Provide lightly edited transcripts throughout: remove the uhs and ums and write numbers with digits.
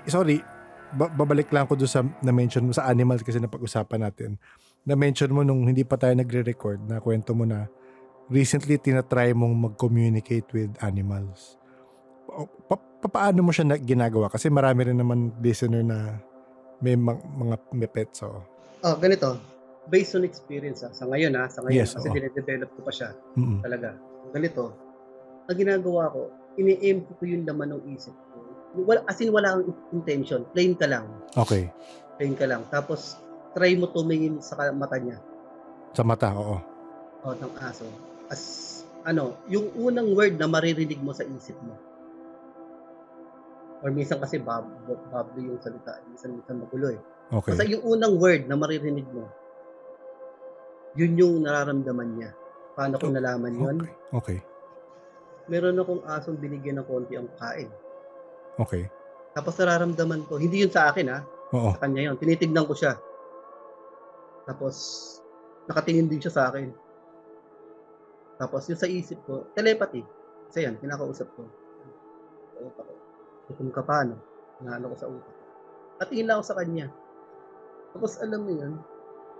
sorry, babalik lang ko doon sa na-mention mo sa animals kasi napag-usapan natin. Na-mention mo nung hindi pa tayo nagre-record na kwento mo na recently tinatry mong mag-communicate with animals. Paano mo siya ginagawa? Kasi marami rin naman listener na may pets. So. Ganito. Based on experience sa ngayon Yes, kasi dinedevelop ko pa siya. Mm-mm. Talaga. Ganito. Ang ginagawa ko, ini-empty ko yung laman ng isip ko. Wala kang intention. Plain ka lang. Okay. Plain ka lang. Tapos, try mo tumingin sa mata niya. Sa mata, oo. Ng aso. Yung unang word na maririnig mo sa isip mo. Or minsan kasi bubbly yung salita. Minsan magulo eh. Okay. Basta yung unang word na maririnig mo, yun yung nararamdaman niya. Paano ko nalaman yun? Okay. Meron akong asong binigyan ng konti ang kain. Okay. Tapos nararamdaman ko, hindi yun sa akin Oo. sa kanya yun. Tinitignan ko siya. Tapos, nakatingin din siya sa akin. Tapos, yung sa isip ko, telepathy. Kasi yan, kinakausap ko. Kung ka paano, nahalo ko sa utak. Patingin lang ako sa kanya. Tapos, alam mo yun,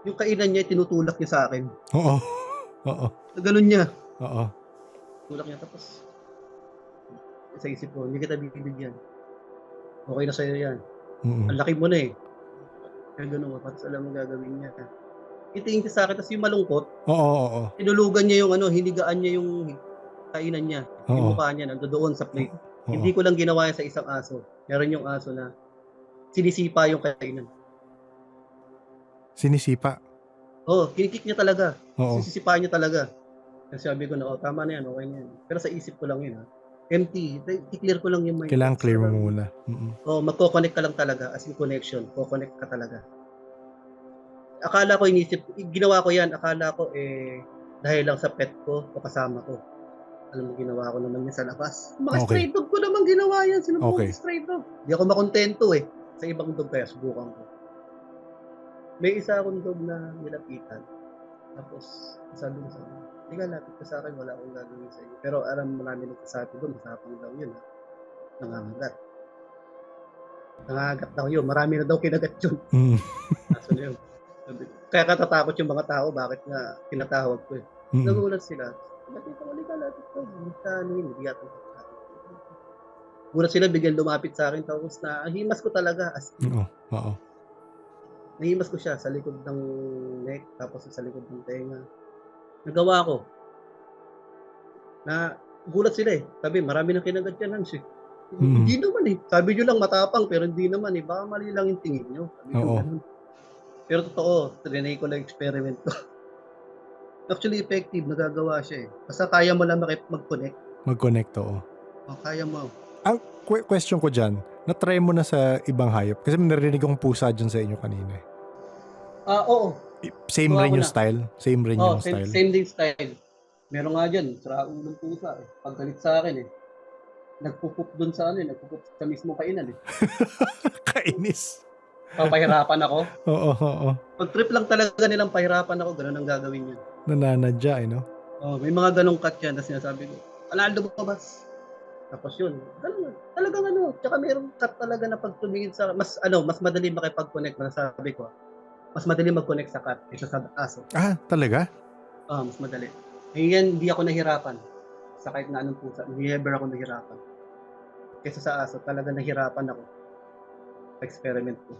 yung kainan niya, tinutulak niya sa akin. Oo. Ganun niya. Oo. Tulak niya. Tapos, sa isip ko, hindi kita bibigyan. Okay na sa'yo yan. Mm-mm. Ang laki mo na eh. Kaya ganun, tapos alam mo gagawin niya. Itingin siya sa akin, tapos yung malungkot, Oo. tinulugan niya yung hinigaan niya yung kainan niya. Yung mukha niya, nandoon sa plate. Oo. Hindi ko lang ginawa yan sa isang aso. Meron yung aso na sinisipa yung kainan. Sinisipa? Kinikik niya talaga. Oo. Sisisipa niya talaga. Kasi sabi ko na, tama na yan, okay na yan. Pero sa isip ko lang yun Empty. I-clear ko lang yung mind. Kailangan clear mo muna. Magko-connect ka lang talaga. As in connection. Ko-connect ka talaga. Akala ko ginawa ko yan. Akala ko dahil lang sa pet ko o kasama ko. Alam mo, ginawa ko naman yan sa labas. Mga stray dog ko naman ginawa yan. Sino po stray dog? Di ako makontento sa ibang dog kaya subukan ko. May isa akong dog na nilapitan. Tapos, sabi ko sa akin, hindi ka lapit ka sa akin, wala akong gagawin sa iyo. Pero alam mo namin nagsasabi doon, masapang daw yun. Nangangagat. Nangangagat daw yun. Marami na daw kinagat yun. Kaso na yun. Kaya katatakot yung mga tao, bakit nga tinatawag ko Nagulat sila. Lapit ka, lapit ka. Gulat sila, bigyan lumapit sa akin. Tapos nahimas ko talaga. Oo. Nahimas ko siya sa likod ng neck, tapos sa likod ng tenga. Nagawa ko. Na gulat sila Sabi, marami nang kinagat yan, Hans Hindi naman Sabi nyo lang matapang, pero hindi naman Baka mali lang yung tingin nyo. Sabi ko ganun. Pero totoo, trinay ko lang experiment ko. Actually effective, nagagawa siya Basta kaya mo lang mag-connect. Mag-connect, Kaya mo. Ang question ko dyan, na-try mo na sa ibang hayop? Kasi narinig akong pusa dyan sa inyo kanina Oo. Same rin yung style? Same rin yung style? Same din style. Meron nga dyan, saraulong pusa Paggalit sa akin nagpupup doon sa nagpupup sa mismo kainan Kainis. Papahirapan ako? Oo. Pag trip lang talaga nilang pahirapan ako, ganun ang gagawin yun. Nananadya no? May mga ganong cut yan na sinasabi ko, Aldo lumabas. Tapos yun, ganun talagang tsaka mayroong cut talaga na pag tumingin sa, mas madali makipag-connect na sabi ko. Mas madali mag-connect sa cat kaysa sa aso. Talaga? Mas madali. Yan, hindi ako nahirapan. Sa kahit na anong pusa, never ako nahirapan. Kaysa sa aso, talaga nahirapan ako. Experiment ko.